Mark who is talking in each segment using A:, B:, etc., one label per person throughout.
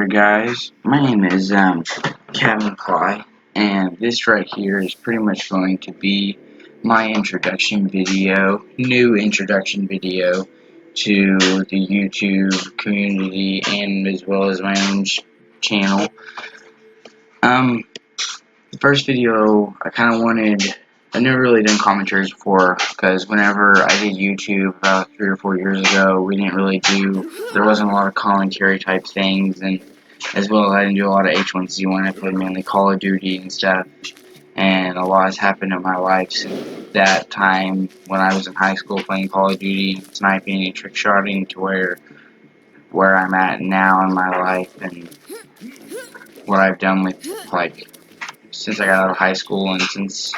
A: Alright guys, my name is Kavan, and this right here is pretty much going to be my introduction video, new introduction video to the YouTube community and as well as my own channel. The first video I never really done commentaries before, because whenever I did YouTube about 3 or 4 years ago, there wasn't a lot of commentary type things, and as well as I didn't do a lot of H1Z1, I played mainly Call of Duty and stuff, and a lot has happened in my life since that time when I was in high school playing Call of Duty, and sniping and trick shotting to where I'm at now in my life, and what I've done with, like, since I got out of high school and since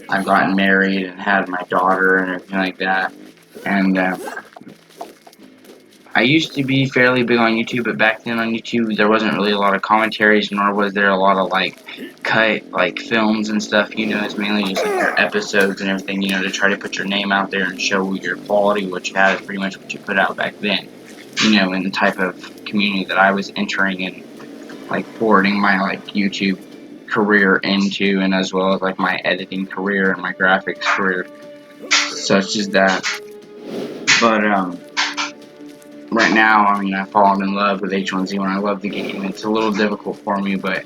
A: I've gotten married and had my daughter and everything like that. And I used to be fairly big on YouTube, but back then on YouTube there wasn't really a lot of commentaries, nor was there a lot of cut films and stuff. It's mainly just your episodes and everything, to try to put your name out there and show your quality. What you had is pretty much what you put out back then, in the type of community that I was entering and forwarding my YouTube career into, and as well as my editing career and my graphics career, such as that. But right now, I've fallen in love with H1Z1. I love the game. It's a little difficult for me, but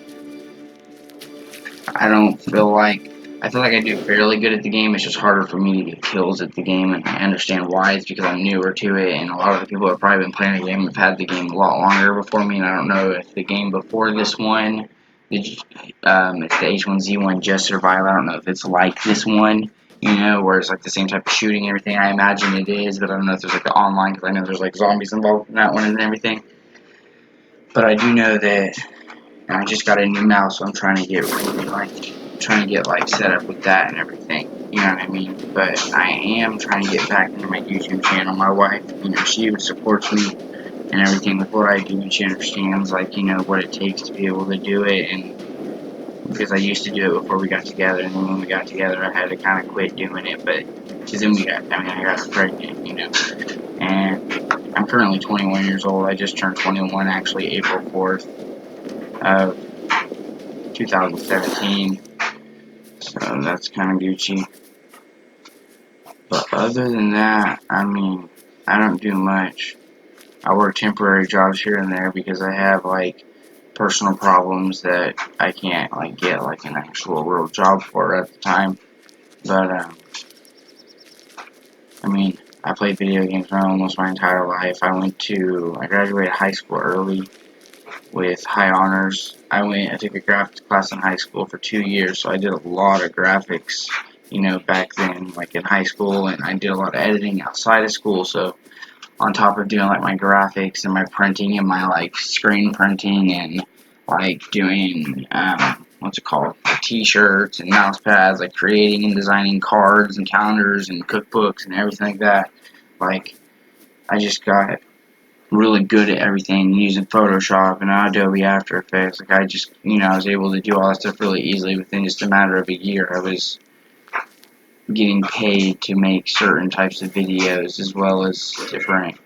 A: I feel like I do fairly good at the game. It's just harder for me to get kills at the game, and I understand why. It's because I'm newer to it, and a lot of the people that have probably been playing the game have had the game a lot longer before me, and I don't know if the game before this one, if the H1Z1 just survived. I don't know if it's like this one, where it's the same type of shooting and everything. I imagine it is, but I don't know if there's the online, because I know there's zombies involved in that one and everything. But I do know that I just got a new mouse, so I'm trying to get set up with that and everything. You know what I mean? But I am trying to get back into my YouTube channel. My wife, she supports me and everything with what I do, and she understands what it takes to be able to do it, and because I used to do it before we got together, and then when we got together I had to kind of quit doing it, but because then I got her pregnant, and I'm currently 21 years old. I just turned 21 actually April 4th of 2017, so that's kind of Gucci. But other than that, I don't do much. I work temporary jobs here and there because I have personal problems that I can't get an actual real job for at the time. But I played video games for almost my entire life. I graduated high school early with high honors. I took a graphics class in high school for 2 years, so I did a lot of graphics, back then, in high school, and I did a lot of editing outside of school. So on top of doing my graphics and my printing and my screen printing and doing t-shirts and mouse pads, creating and designing cards and calendars and cookbooks and everything like that, I just got really good at everything using Photoshop and Adobe After Effects. I was able to do all that stuff really easily within just a matter of a year. I was getting paid to make certain types of videos as well as different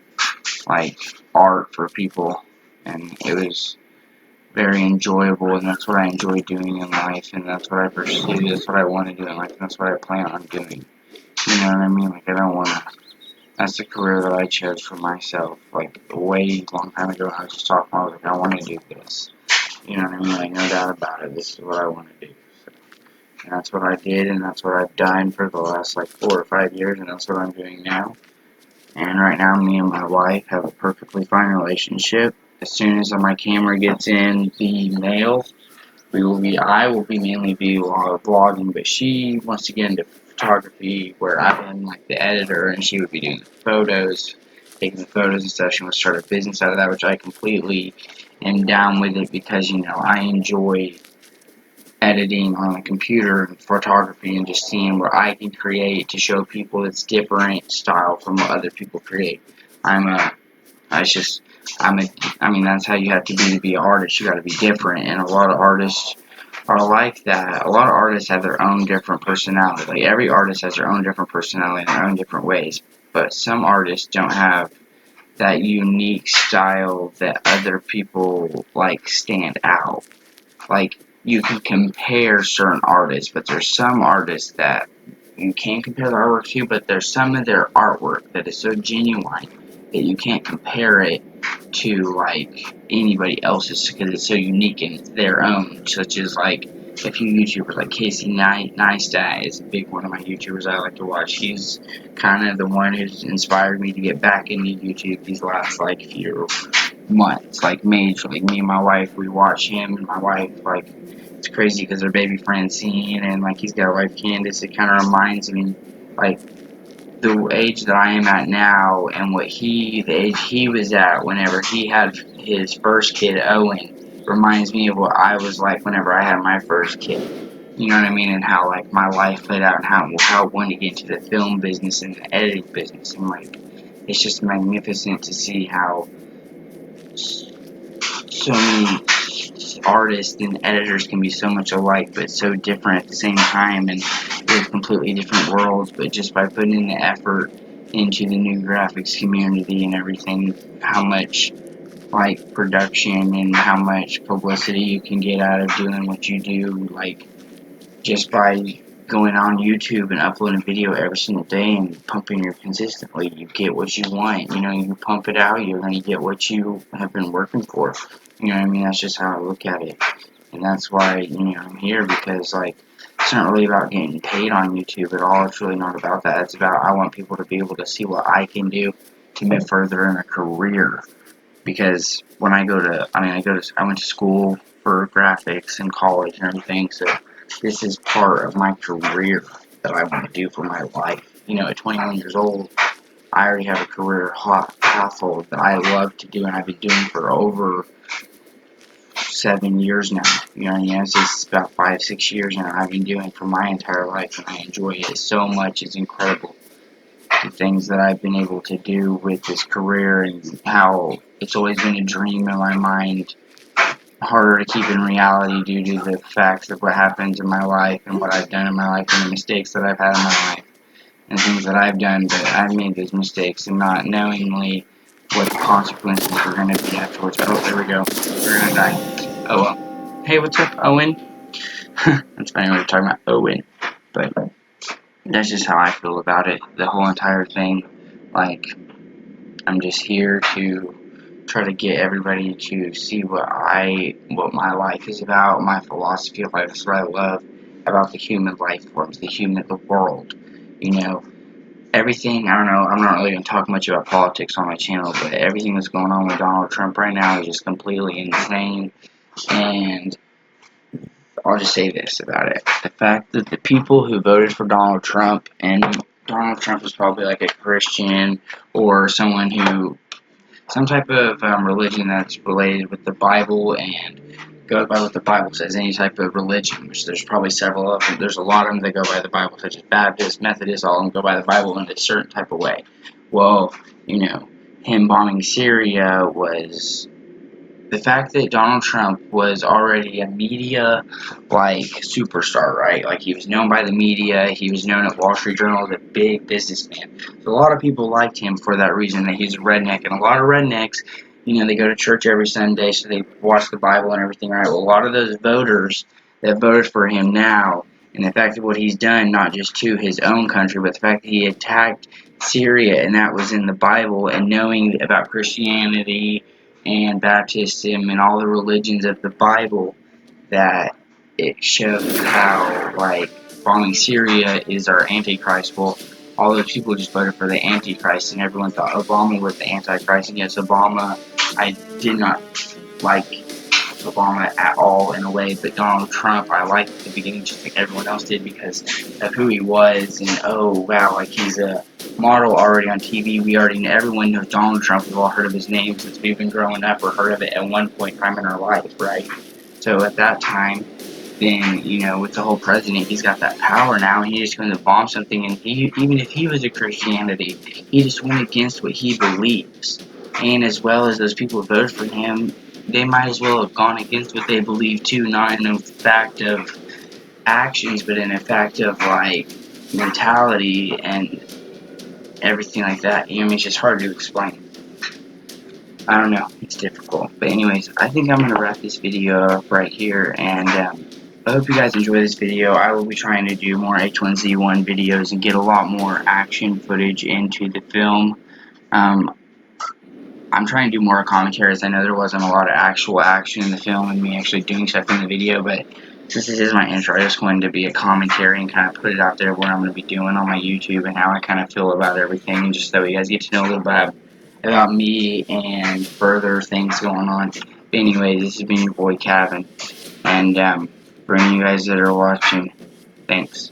A: art for people, and it was very enjoyable, and that's what I enjoy doing in life, and that's what I pursue, that's what I want to do in life, and that's what I plan on doing. You know what I mean? That's the career that I chose for myself, a way long time ago. I was just talking, I was I want to do this. You know what I mean? No doubt about it, this is what I want to do. And that's what I did, and that's what I've done for the last 4 or 5 years, and that's what I'm doing now. And right now, me and my wife have a perfectly fine relationship. As soon as my camera gets in the mail, I will mainly be vlogging, but she wants to get into photography, where I'm the editor, and she would be doing the photos, taking the photos and stuff. She wants to start a business out of that, which I completely am down with it, because I enjoy editing on a computer and photography, and just seeing what I can create to show people it's different style from what other people create. That's how you have to be an artist. You got to be different, and a lot of artists are like that. A lot of artists have their own different personality. Every artist has their own different personality in their own different ways, but some artists don't have that unique style that other people like stand out. Like, you can compare certain artists, but there's some artists that you can't compare their artwork to, but there's some of their artwork that is so genuine that you can't compare it to like anybody else's because it's so unique and it's their own. Such as like a few YouTubers like Casey Neistat is a big one of my YouTubers I like to watch. He's kind of the one who's inspired me to get back into YouTube these last like few months, like majorly. Me and my wife, we watch him, and my wife, like, it's crazy because their baby Francine, and like he's got a wife Candace. It kind of reminds me, like, the age that I am at now, and the age he was at whenever he had his first kid, Owen, reminds me of what I was like whenever I had my first kid. You know what I mean? And how like my life played out, and how I wanted to get into the film business and the editing business, and like it's just magnificent to see how so many artists and editors can be so much alike but so different at the same time and live completely different worlds, but just by putting in the effort into the new graphics community and everything, how much like production and how much publicity you can get out of doing what you do, like just by going on YouTube and uploading a video every single day and pumping it consistently, you get what you want. You know, you pump it out, you're going to get what you have been working for. You know what I mean? That's just how I look at it. And that's why, you know, I'm here, because, like, it's not really about getting paid on YouTube at all. It's really not about that. It's about, I want people to be able to see what I can do to move further in a career. Because when I went to school for graphics in college and everything, so this is part of my career that I want to do for my life. You know, at 21 years old, I already have a career household that I love to do, and I've been doing for over 7 years now. You know, it's just about 5-6 years now I've been doing for my entire life, and I enjoy it so much. It's incredible, the things that I've been able to do with this career, and how it's always been a dream in my mind, harder to keep in reality due to the facts of what happens in my life and what I've done in my life and the mistakes that I've had in my life and things that I've done, but I've made those mistakes and not knowingly what the consequences are going to be afterwards. Oh, there we go. We're going to die. Oh, well. Hey, what's up, Owen? That's funny, we were talking about Owen, but that's just how I feel about it, the whole entire thing. Like, I'm just here to try to get everybody to see what my life is about, my philosophy of life. That's what I love about the human life forms, the world. You know, everything, I don't know, I'm not really going to talk much about politics on my channel, but everything that's going on with Donald Trump right now is just completely insane. And I'll just say this about it. The fact that the people who voted for Donald Trump, and Donald Trump is probably like a Christian or someone who, some type of religion that's related with the Bible and goes by what the Bible says, any type of religion, which there's probably several of them. There's a lot of them that go by the Bible, such as Baptist, Methodist, all of them go by the Bible in a certain type of way. Well, you know, him bombing Syria was, the fact that Donald Trump was already a media, like, superstar, right? Like, he was known by the media, he was known at Wall Street Journal as a big businessman. So a lot of people liked him for that reason, that he's a redneck. And a lot of rednecks, you know, they go to church every Sunday, so they watch the Bible and everything, right? Well, a lot of those voters that voted for him now, and the fact of what he's done, not just to his own country, but the fact that he attacked Syria, and that was in the Bible, and knowing about Christianity and Baptism and all the religions of the Bible, that it shows how, like, bombing Syria is our Antichrist. Well, all those people just voted for the Antichrist, and everyone thought Obama was the Antichrist. And yes, Obama, I did not like Obama at all in a way, but Donald Trump I liked at the beginning just like everyone else did because of who he was, and oh wow, like he's a model already on TV. Everyone knows Donald Trump. We've all heard of his name since we've been growing up or heard of it at one point in time in our life, right? So at that time, then, you know, with the whole president, he's got that power now, and he's just going to bomb something, and even if he was a Christianity, he just went against what he believes. And as well as those people who voted for him, they might as well have gone against what they believe too, not in a fact of actions, but in a fact of, like, mentality and everything like that. You know, I mean, it's just hard to explain. I don't know, it's difficult. But anyways, I think I'm going to wrap this video up right here, and I hope you guys enjoy this video. I will be trying to do more H1Z1 videos and get a lot more action footage into the film. I'm trying to do more commentaries. I know there wasn't a lot of actual action in the film and me actually doing stuff in the video, but since this is my intro, I just wanted to be a commentary and kind of put it out there what I'm going to be doing on my YouTube and how I kind of feel about everything, and just so you guys get to know a little bit about me and further things going on. But anyways, this has been your boy Kavan, and for any of you guys that are watching, thanks.